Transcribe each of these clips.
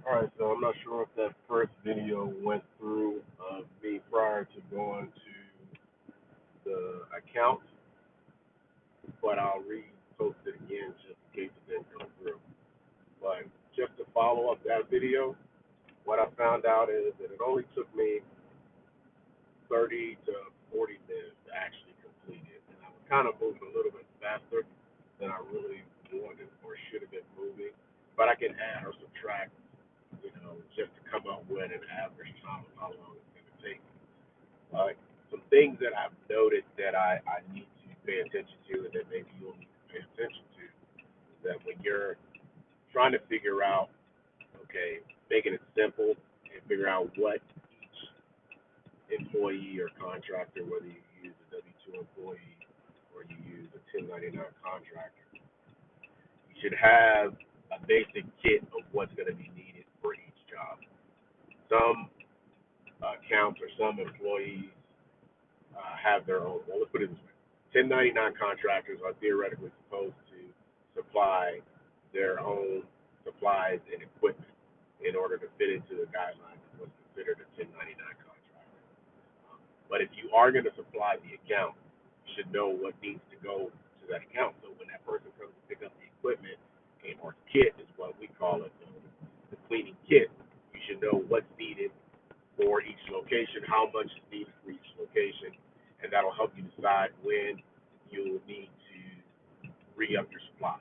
All right, so I'm not sure if that first video went through me prior to going to the account, but I'll repost it again just in case it didn't come through. But just to follow up that video, what I found out is that it only took me 30 to 40 minutes to actually complete it, and I was kind of moving a little bit faster than I really wanted or should have been moving. But I can add or subtract, just to come up with an average time of how long it's going to take. Uh, some things that I've noted that I need to pay attention to and that maybe you'll need to pay attention to is that when you're trying to figure out, okay, making it simple and figure out what each employee or contractor, whether you use a W-2 employee or you use a 1099 contractor, you should have a basic kit of what's going to be needed for each job. Some accounts or some employees have their own. Well, let's put it this way: 1099 contractors are theoretically supposed to supply their own supplies and equipment in order to fit into the guidelines of what's considered a 1099 contractor. But if you are going to supply the account, you should know what needs to go to that account. So when that person comes to pick up the equipment, or kit is what we call it, the cleaning kit, you should know what's needed for each location, how much is needed for each location, and that'll help you decide when you'll need to re-up your supply.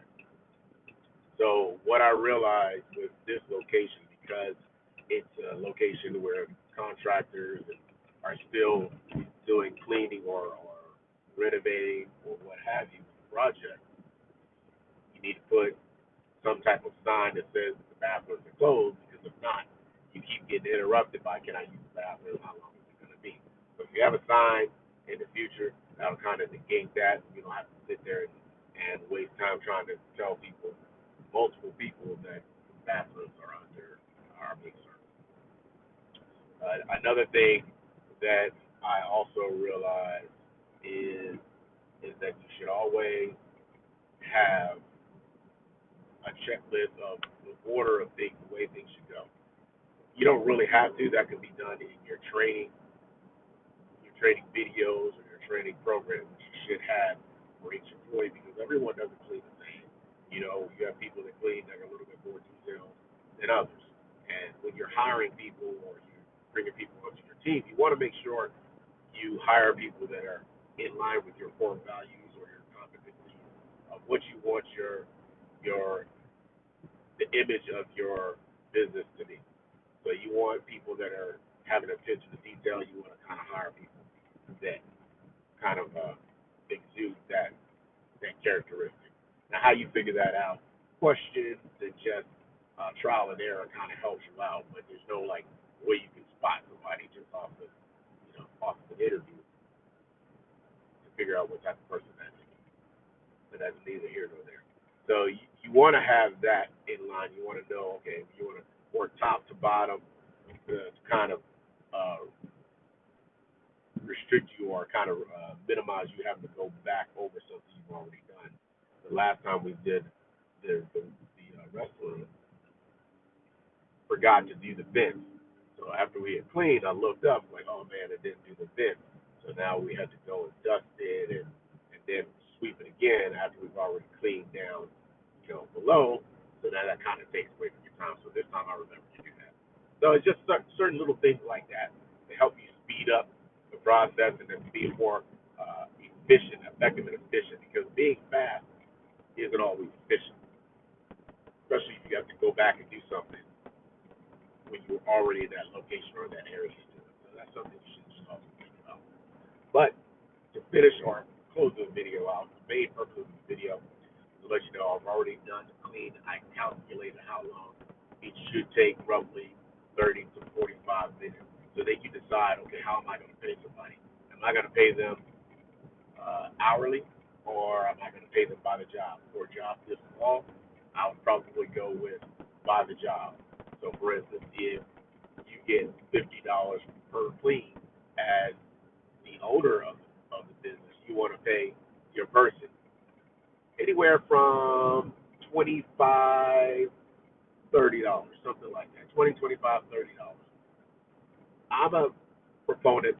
So what I realized with this location, because it's a location where contractors are still doing cleaning or renovating or what have you, project, you need to put some type of sign that says that the bathrooms are closed, because if not, you keep getting interrupted by, can I use the bathroom? How long is it going to be? So if you have a sign in the future, that'll kind of negate that. You don't have to sit there and waste time trying to tell people, multiple people, that bathrooms are being served. Another thing that I also realized is that you should always have a checklist of the order of things, the way things should go. You don't really have to. That can be done in your training videos or your training program, which you should have for each employee, because everyone doesn't clean the same. You have people that clean that are a little bit more detailed than others. And when you're hiring people or you're bringing people onto your team, you want to make sure you hire people that are in line with your core values or your competencies of what you want your the image of your business to be. So you want people that are having attention to detail. You want to kind of hire people that kind of exude that characteristic. Now, how you figure that out? Questions and just trial and error kind of helps you out, but there's no like way you can spot somebody just off of an interview to figure out what type of person that is. But that's neither here nor there. So you want to have that in line. You want to know, okay, you want to work top to bottom to kind of uh, restrict you or kind of minimize you having to go back over something you've already done. The last time we did the restroom, forgot to do the vents. So after we had cleaned, I looked up like, oh man, I didn't do the vents. So now we had to go and dust it and then sweep it again after we've already cleaned down, below. So now that kind of takes away from your time. So this time I remember to do that. So it's just certain little things like that to help you speed up the process and then be more efficient, effective, and efficient. Because being fast isn't always efficient, especially if you have to go back and do something when you're already in that location or that area. So that's something you should just also think about. But to finish or close the video out, the main purpose of this video is to let you know I've already done the clean. I calculated how long it should take, roughly 30 to 45 minutes. So then you decide, okay, how am I going to pay somebody? Am I going to pay them hourly, or am I going to pay them by the job? For a job this small, I would probably go with by the job. So, for instance, if you get $50 per clean as the owner of the business, you want to pay your person anywhere from 25 $30, something like that. 20, 25, $30. I'm a proponent